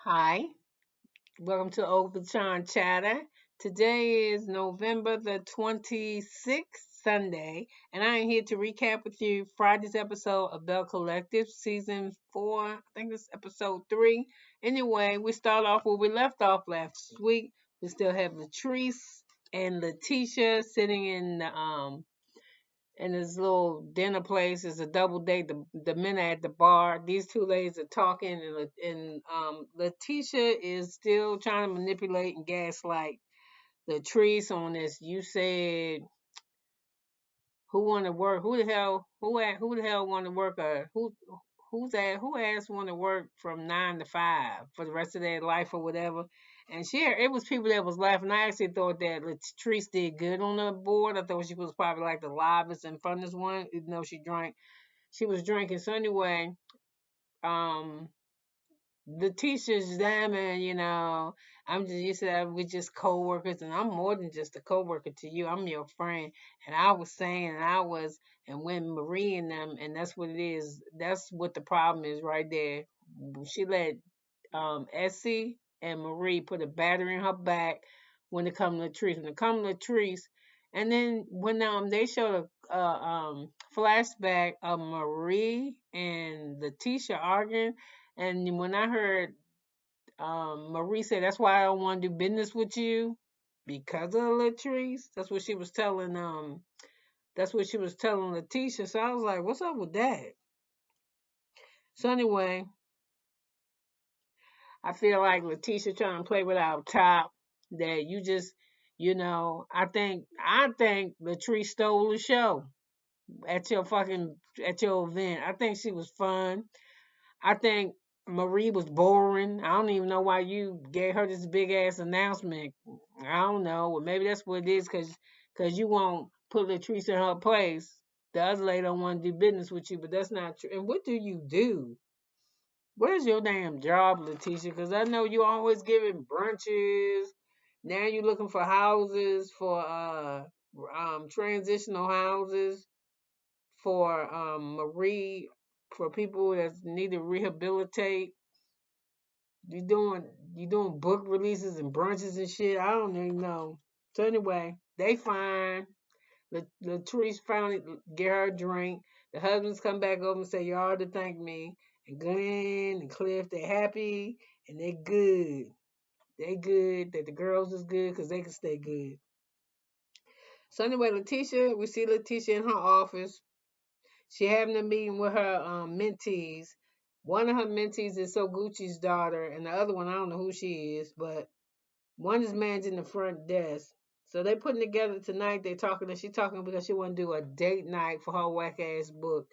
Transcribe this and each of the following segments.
Hi, welcome to Open Sean Chatter. Today is November the 26th, Sunday, and I am here to recap with you Friday's episode of Belle Collective, Season 4. I think it's episode 3. Anyway, we start off where we left off last week. We still have Latrice and Lateasha sitting in this little dinner place. It's a double date. The men are at the bar. These two ladies are talking, and Lateasha is still trying to manipulate and gaslight Latrice on this. You said who want to work? Who the hell want to work? Who asked want to work from 9 to 5 for the rest of their life or whatever? And it was people that was laughing. I actually thought that Latrice did good on the board. I thought she was probably like the livest and funnest one, even though she was drinking. So anyway, um, the teacher's damn, I'm just you said we're just co-workers, and I'm more than just a co-worker to you. I'm your friend. And I was saying, and when Marie and them, and that's what it is. That's what the problem is right there. She let Essie and Marie put a battery in her back when it come to Latrice. When it come to Latrice, and then when they showed a flashback of Marie and Latisha arguing, and when I heard Marie say, "That's why I don't want to do business with you because of Latrice." That's what she was telling. That's what she was telling Latisha. So I was like, "What's up with that?" So anyway, I feel like Latisha trying to play without top. That you just, I think Latrice stole the show at your event. I think she was fun. I think Marie was boring. I don't even know why you gave her this big ass announcement. I don't know. Well, maybe that's what it is, cause you won't put Latrice in her place. The other lady don't want to do business with you, but that's not true. And what do you do? Where's your damn job, Letitia? Because I know you always giving brunches. Now you're looking for houses for transitional houses for Marie, for people that need to rehabilitate. You doing you doing book releases and brunches and shit. I don't even know. So anyway, they fine. Latrice finally get her a drink. The husbands come back over and say, "Y'all to thank me." And Glenn and Cliff, they happy and they good. They good. That the girls is good because they can stay good. So anyway, we see Letitia in her office. She having a meeting with her mentees. One of her mentees is Soguchi's daughter, and the other one I don't know who she is, but one is managing the front desk. So they putting together tonight. They talking, and she talking because she want to do a date night for her whack ass book.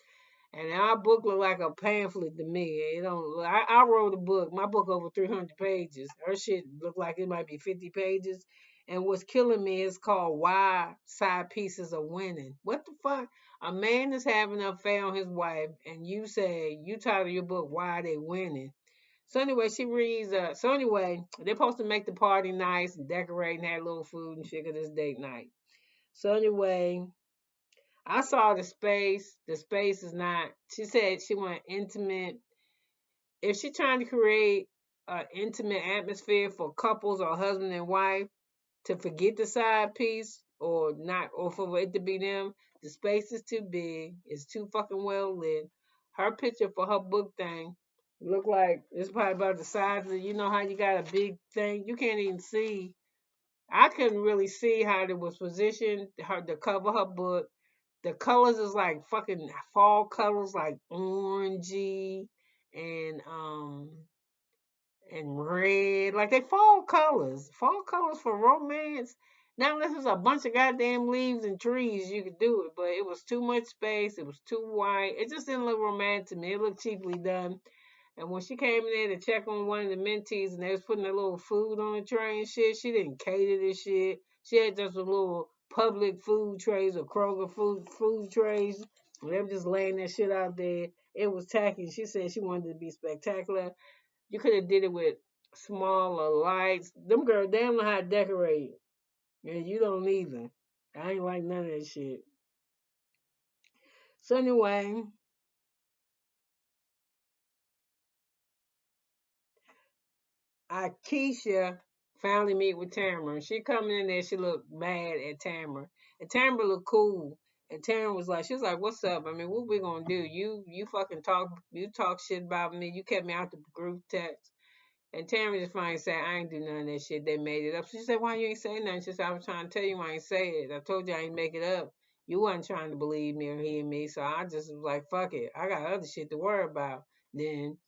And our book look like a pamphlet to me. It don't. I wrote a book. My book over 300 pages. Her shit look like it might be 50 pages. And what's killing me is called "Why Side Pieces Are Winning." What the fuck? A man is having an affair on his wife, and you say you title your book "Why They Winning." So anyway, she reads. So anyway, they're supposed to make the party nice and decorate and have a little food and shit 'cause it's date night. So anyway, I saw the space. The space is not. She said she want intimate. If she trying to create an intimate atmosphere for couples or husband and wife to forget the side piece or not, or for it to be them, the space is too big. It's too fucking well lit. Her picture for her book thing look like it's probably about the size of, you know how you got a big thing. You can't even see. I couldn't really see how it was positioned. Her to cover her book, the colors is like fucking fall colors, like orangey and red, like they fall colors. Fall colors for romance. Now unless it's a bunch of goddamn leaves and trees, you could do it, but it was too much space. It was too white. It just didn't look romantic to me. It looked cheaply done. And when she came in there to check on one of the mentees and they was putting a little food on the tray and shit, she didn't cater this shit. She had just a little public food trays or Kroger food trays. And they were just laying that shit out there. It was tacky. She said she wanted it to be spectacular. You could have did it with smaller lights. Them girls damn know how to decorate. And you don't either. I ain't like none of that shit. So anyway, Keisha finally meet with Tamara. And she coming in there, she looked mad at Tamara. And Tamara looked cool. And Tamara was like, she was like, what's up? I mean, what we gonna do? You fucking talk shit about me. You kept me out the group text. And Tamara just finally said, I ain't do none of that shit. They made it up. So she said, why you ain't say nothing? She said, I was trying to tell you why I ain't say it. I told you I ain't make it up. You wasn't trying to believe me or hear me. So I just was like, fuck it. I got other shit to worry about. Then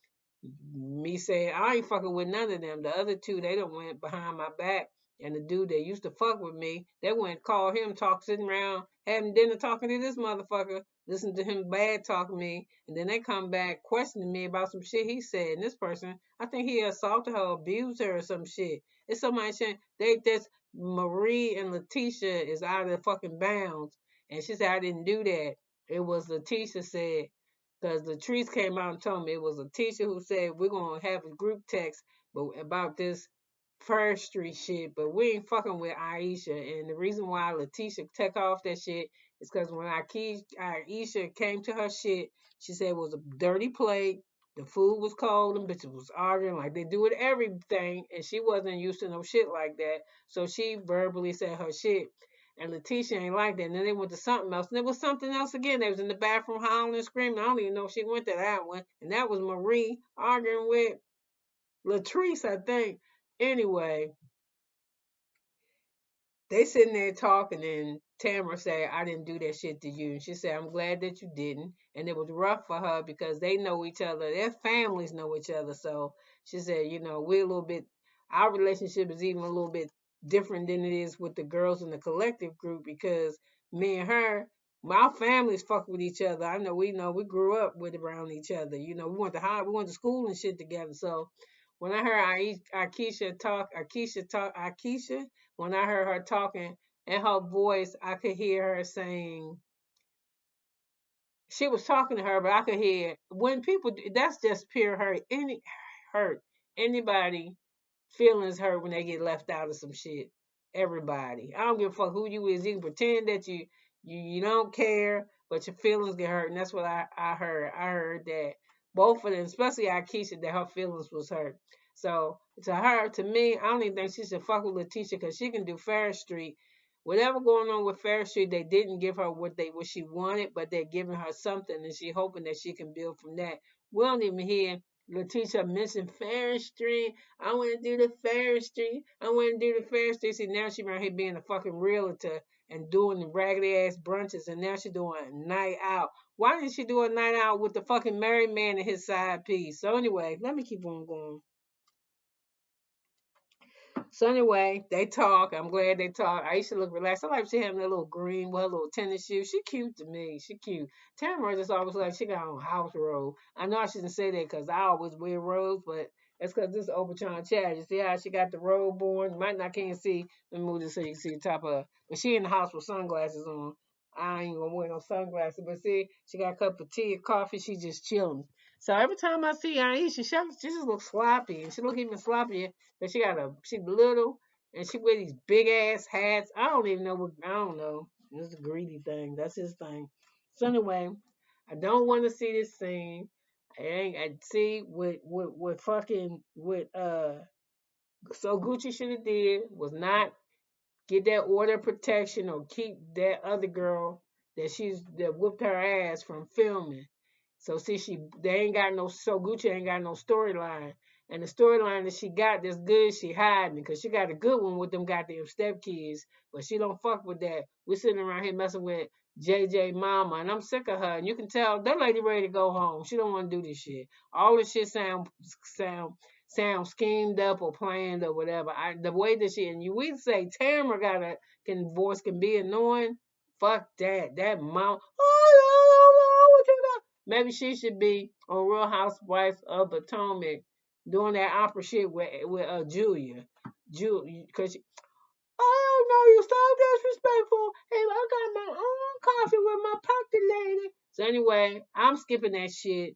me saying I ain't fucking with none of them. The other two, they done went behind my back. And the dude that used to fuck with me, they went call him, sitting around, having dinner talking to this motherfucker, listen to him bad talk me, and then they come back questioning me about some shit he said. And this person, I think he assaulted her, abused her or some shit. It's somebody saying that's Marie and Lateasha is out of the fucking bounds. And she said I didn't do that. It was Lateasha said because the trees came out and told me it was a teacher who said we're gonna have a group text but about this First Street shit, but we ain't fucking with Aisha. And the reason why Lateasha took off that shit is because when Aisha came to her shit, she said it was a dirty plate, the food was cold, and bitches was arguing like they do with everything, and she wasn't used to no shit like that. So she verbally said her shit. And Lateasha ain't like that. And then they went to something else. And there was something else again. They was in the bathroom howling and screaming. I don't even know if she went to that one. And that was Marie arguing with Latrice, I think. Anyway, they sitting there talking, and Tamara said, I didn't do that shit to you. And she said, I'm glad that you didn't. And it was rough for her because they know each other. Their families know each other. So she said, we're a little bit, our relationship is even a little bit different than it is with the girls in the collective group because me and her, my families fuck with each other. I know we grew up with around each other. We went to school and shit together. So when I heard Aisha, when I heard her talking and her voice, I could hear her saying, she was talking to her, but I could hear when people, that's just pure hurt. Hurt. Anybody feelings hurt when they get left out of some shit. Everybody. I don't give a fuck who you is. You can pretend that you don't care, but your feelings get hurt. And that's what I heard. I heard that both of them, especially Aisha, that her feelings was hurt. So to her, to me, I don't even think she should fuck with Lateasha because she can do Fair Street. Whatever going on with Fair Street, they didn't give her what she wanted, but they're giving her something, and she hoping that she can build from that. We don't even hear Lateasha mention Fair Street. I want to do the Fair Street. I want to do the Fair Street. See, now she right here being a fucking realtor and doing the raggedy ass brunches, and now she doing a night out. Why didn't she do a night out with the fucking married man and his side piece? So anyway, let me keep on going. So anyway, they talk. I'm glad they talk. Aisha look relaxed. I like she having a little green with her little tennis shoes. She cute to me. She cute. Tamara just always like she got on house robe. I know I shouldn't say that because I always wear robes, but that's because this is Overtron Chad. You see how she got the robe on? You might not can't see. Let me move this so you can see the top of her. But she in the house with sunglasses on. I ain't gonna wear no sunglasses. But see, she got a cup of tea or coffee. She just chilling. So every time I see Aisha, she just looks sloppy, and she look even sloppier. But she little, and she wear these big ass hats. I don't know. It's a greedy thing. That's his thing. So anyway, I don't want to see this scene. I see with fucking with so Gucci should have did was not get that order of protection or keep that other girl that whooped her ass from filming. So see, they ain't got no so Gucci ain't got no storyline, and the storyline that she got that's good, she hiding because she got a good one with them goddamn stepkids, but she don't fuck with that. We sitting around here messing with JJ Mama, and I'm sick of her. And you can tell that lady ready to go home. She don't want to do this shit. All this shit sound schemed up or planned or whatever. The way that we say Tamara can be annoying. Fuck that. That mom. Maybe she should be on Real Housewives of Potomac doing that opera shit with Julia. Because I don't know, you so disrespectful. Hey, I got my own coffee with my pocket lady. So anyway, I'm skipping that shit.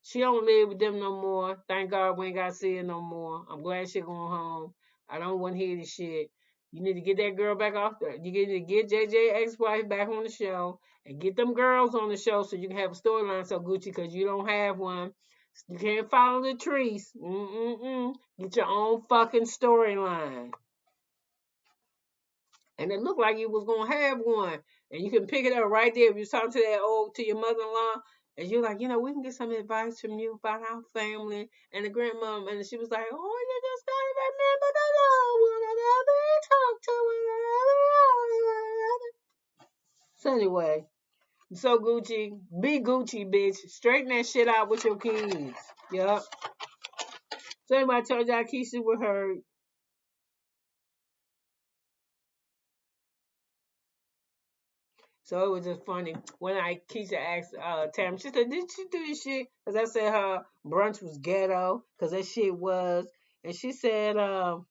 She don't live with them no more. Thank God we ain't got to see her no more. I'm glad she going home. I don't want to hear this shit. You need to get that girl back off there. You need to get JJ ex-wife back on the show and get them girls on the show so you can have a storyline. So Gucci, because you don't have one. You can't follow the trees. Mm-mm-mm. Get your own fucking storyline. And it looked like you was gonna have one, and you can pick it up right there. If you're talking to your mother-in-law, and you're like, we can get some advice from you about our family and the grandmom, and she was like, oh, you just gotta remember to love one another and talk to one another. So anyway, so Gucci, be Gucci, bitch. Straighten that shit out with your kids. Yup. So anyway, I told y'all Keisha with her. So it was just funny when Keisha asked Tam, she said, "Did she do this shit?" Because I said her brunch was ghetto, because that shit was. And she said, "Why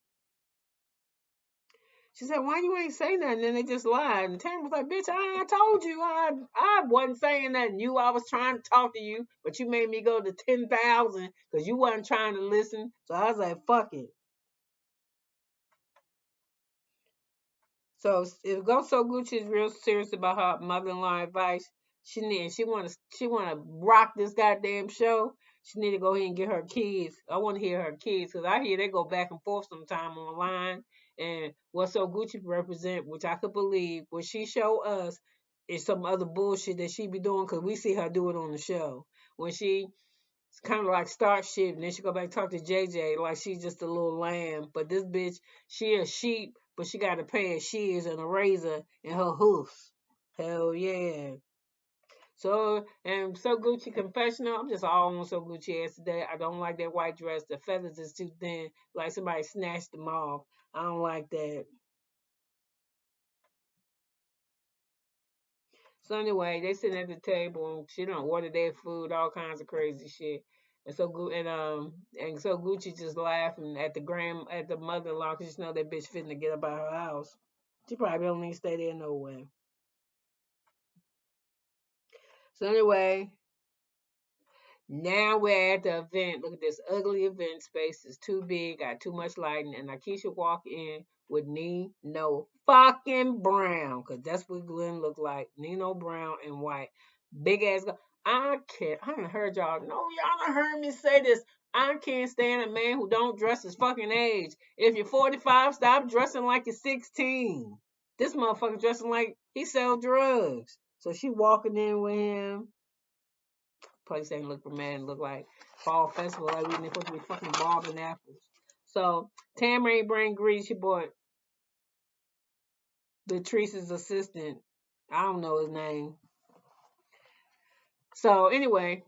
you ain't say nothing?" And they just lied. And Tam was like, "Bitch, I told you I wasn't saying nothing. I was trying to talk to you, but you made me go to 10,000 because you wasn't trying to listen." So I was like, "Fuck it." So if Go So Gucci is real serious about her mother-in-law advice, she wanna rock this goddamn show. She need to go ahead and get her kids. I want to hear her kids because I hear they go back and forth sometime online. And what So Gucci represent, which I could believe, what she show us is some other bullshit that she be doing because we see her do it on the show when she it's kind of like start shit, and then she go back and talk to JJ like she's just a little lamb. But this bitch, she a sheep, but she got a pair of shears and a razor in her hoofs. Hell yeah. So, and So Gucci confessional, I'm just all on So Gucci ass today. I don't like that white dress. The feathers is too thin, like somebody snatched them off. I don't like that. So anyway, they sitting at the table and she don't order their food, all kinds of crazy shit. And so Gucci just laughing at the mother-in-law because she know that bitch fitting to get up out her house. She probably don't need to stay there no way. So anyway, now we're at the event. Look at this ugly event space. It's too big, got too much lighting. And Lakeisha walk in with Nino fucking Brown, because that's what Glenn looked like. Nino Brown and white. Big ass. I can't. I haven't heard y'all. No, y'all done heard me say this. I can't stand a man who don't dress his fucking age. If you're 45, stop dressing like you're 16. This motherfucker dressing like he sell drugs. So she walking in with him. Place ain't look for man, look like fall festival, like we supposed to be fucking bobbing apples. So Tamara ain't bring grease. She bought Latrice's assistant. I don't know his name. So anyway,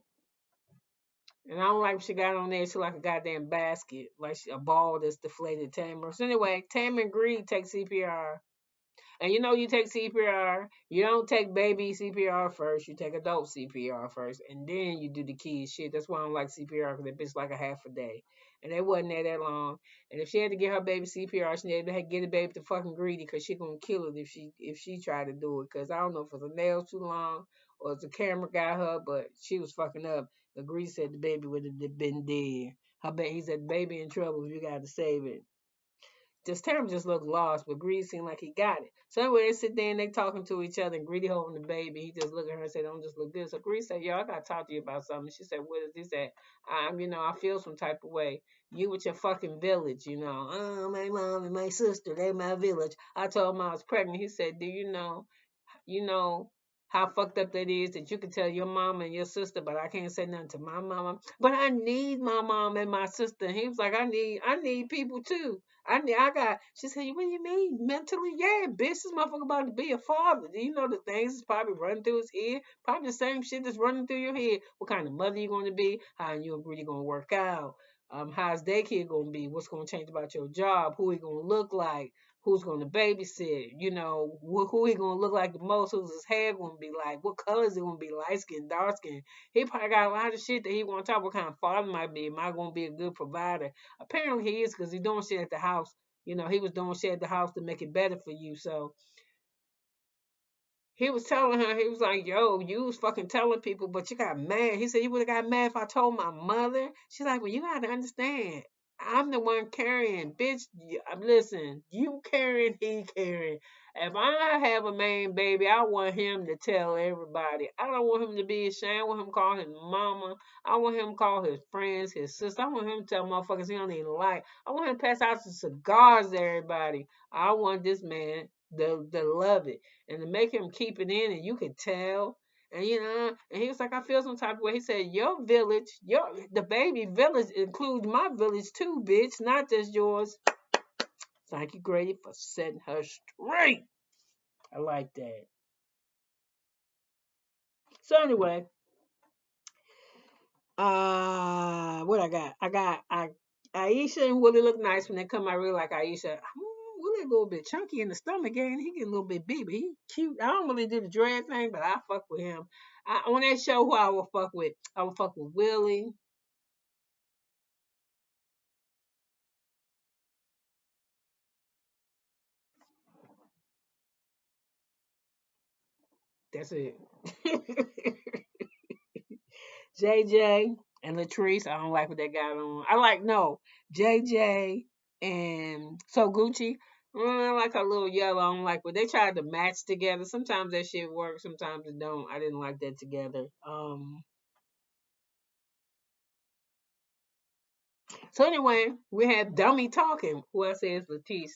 and I don't like what she got on there. She like a goddamn basket, like a ball that's deflated. Tamara. So anyway, Tamara and Greed take CPR. And you take CPR, you don't take baby CPR first, you take adult CPR first, and then you do the kids shit. That's why I don't like CPR, because that bitch like a half a day. And they wasn't there that long. And if she had to get her baby CPR, she had to get the baby to fucking Greedy, because she gonna kill it if she tried to do it. Because I don't know if it was the nails too long or if the camera got her, but she was fucking up. The Greedy said the baby would have been dead. He said, baby in trouble, you got to save it. Just Terry just looked lost, but Greedy seemed like he got it. So anyway, they sit there and they talking to each other, and Greedy holding the baby. He just look at her and said, "Don't just look good." So Greedy said, "Yo, I gotta talk to you about something." She said, "What is this at?" I feel some type of way. You with your fucking village, Oh, my mom and my sister, they my village. I told him I was pregnant. He said, "Do you know how fucked up that is that you can tell your mama and your sister, but I can't say nothing to my mama. But I need my mom and my sister." And he was like, I need people too. She said, "What do you mean? Mentally? Yeah, bitch, this motherfucker about to be a father. Do you know the things that's probably running through his head? Probably the same shit that's running through your head. What kind of mother you going to be? How you and Greedy going to work out? How's daycare going to be? What's going to change about your job? Who he going to look like? Who's going to babysit, who he going to look like the most, who's his hair going to be like, what color is it going to be, light skin, dark skin." He probably got a lot of shit that he want to talk, what kind of father might be, am I going to be a good provider? Apparently he is, because he's doing shit at the house. He was doing shit at the house to make it better for you. So he was telling her, he was like, "Yo, you was fucking telling people, but you got mad." He said, "You would have got mad if I told my mother." She's like, "Well, you got to understand, I'm the one carrying, bitch. Listen, you carrying, he carrying. If I have a man, baby, I want him to tell everybody. I don't want him to be ashamed. I want him to call his mama. I want him to call his friends, his sister. I want him to tell motherfuckers he don't even like. I want him to pass out some cigars to everybody. I want this man to love it and to make him keep it in, and you can tell. And and he was like, I feel some type of way. He said, your village, the baby village includes my village too, bitch, not just yours. Thank you, Grady, for setting her straight. I like that. So anyway, what I got? Aisha and Willie look nice when they come. I really like Aisha. Willie a little bit chunky in the stomach, and he get a little bit big, but he cute. I don't really do the dread thing, but I fuck with him. On that show, who I will fuck with, I will fuck with Willie. That's it. JJ and Latrice. I don't like what they got on. I like no JJ and So Gucci. I like her little yellow. I don't like what they tried to match together. Sometimes that shit works. Sometimes it don't. I didn't like that together. So anyway, we have Dummy talking. Who else is Latrice?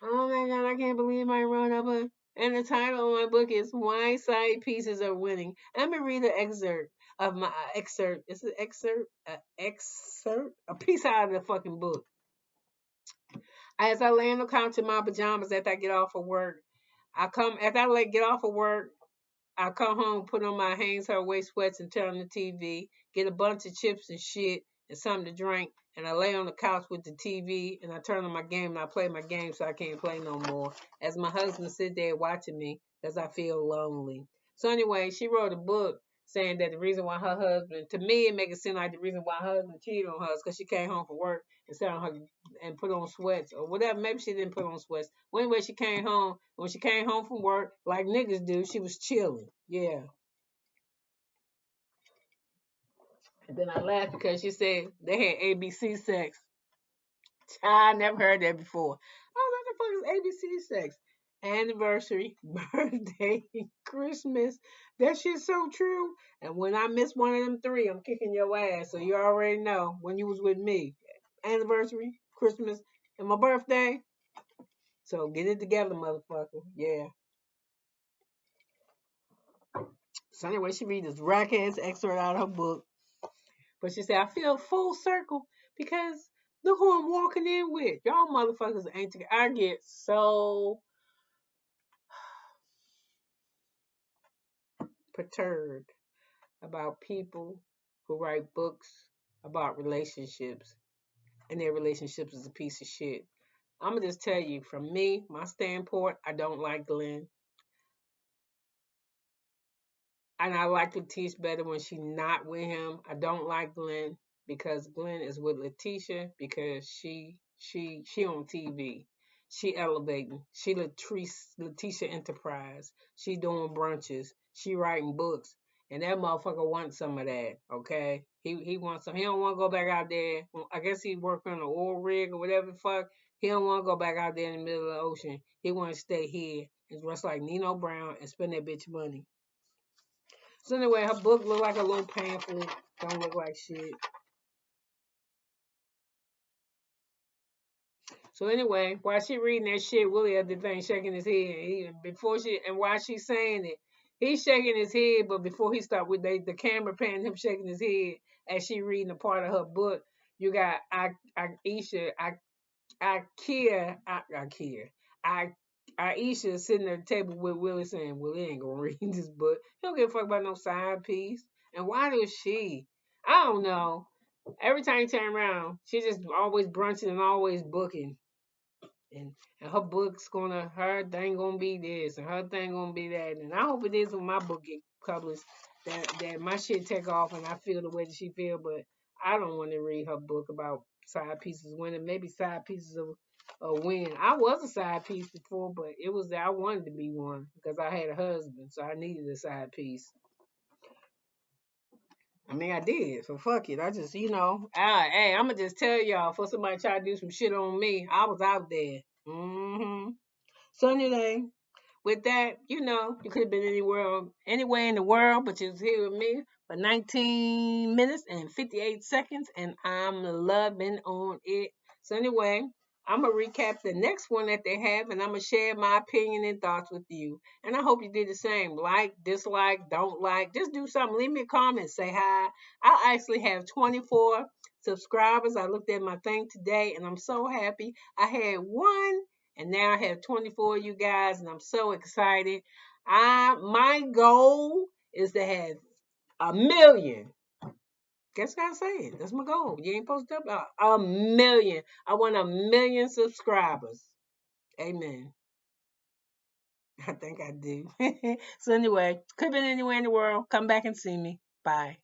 Oh my god, I can't believe I wrote up a. And the title of my book is Why Side Pieces Are Winning. I'm gonna read an excerpt of my excerpt. Is it excerpt? Excerpt? A piece out of the fucking book. As I lay on the couch in my pajamas after I get off of work, after I get off of work, I come home, put on my Hanes Her Way sweats and turn on the TV, get a bunch of chips and shit and something to drink, and I lay on the couch with the TV and I turn on my game and I play my game so I can't play no more. As my husband sit there watching me because I feel lonely. So anyway, she wrote a book saying that the reason why her husband, to me, it makes it seem like the reason why her husband cheated on her is because she came home from work and sat on her and put on sweats or whatever. Maybe she didn't put on sweats. Well, anyway, she came home. When she came home from work, like niggas do, she was chilling. Yeah. And then I laughed because she said they had ABC sex. I never heard that before. I was like, what the fuck is ABC sex? Anniversary, birthday, Christmas. That shit's so true. And when I miss one of them three, I'm kicking your ass. So you already know when you was with me. Anniversary, Christmas, and my birthday. So get it together, motherfucker. Yeah. So anyway, she read this rack ass excerpt out of her book. But she said, I feel full circle because look who I'm walking in with. Y'all motherfuckers ain't together. I get so perturbed about people who write books about relationships and their relationships is a piece of shit. I'm gonna just tell you, from me, my standpoint, I don't like Glenn. And I like Lateasha better when she's not with him. I don't like Glenn because Glenn is with Lateasha because she on TV. She elevating. She Lateasha Enterprise. She doing brunches. She writing books. And that motherfucker wants some of that. Okay. He wants some. He don't want to go back out there. I guess he working on an oil rig or whatever the fuck. He don't want to go back out there in the middle of the ocean. He want to stay here and dress like Nino Brown and spend that bitch money. So anyway, her book look like a little pamphlet. Don't look like shit. So anyway, while she reading that shit, Willie had the thing shaking his head. While she's saying it, he's shaking his head. But before he stopped with the camera panning him shaking his head as she reading a part of her book, you got Aisha, Ikea, I Aisha sitting at the table with Willie saying, Willie ain't gonna read this book. He don't give a fuck about no side piece. And why does she? I don't know. Every time you turn around, she's just always brunching and always booking. And her book's her thing gonna be this and her thing gonna be that. And I hope it is when my book get published that my shit take off and I feel the way that she feel. But I don't want to read her book about side pieces winning. Maybe side pieces of a win. I was a side piece before, but it was that I wanted to be one because I had a husband, so I needed a side piece. I mean, I did, so fuck it. I just, hey, I'm gonna just tell y'all, for somebody try to do some shit on me, I was out there. So anyway, with that, you could have been anywhere in the world, but you was here with me for 19 minutes and 58 seconds, and I'm loving on it. So anyway, I'm gonna recap the next one that they have, and I'm gonna share my opinion and thoughts with you. And I hope you did the same. Like, dislike, don't like, just do something. Leave me a comment, say hi. I actually have 24 subscribers. I looked at my thing today, and I'm so happy. I had one and now I have 24 of you guys, and I'm so excited. My goal is to have 1,000,000. Guess what I said? That's my goal. You ain't supposed to up 1,000,000. I want 1,000,000 subscribers. Amen. I think I do. So anyway, could have been anywhere in the world. Come back and see me. Bye.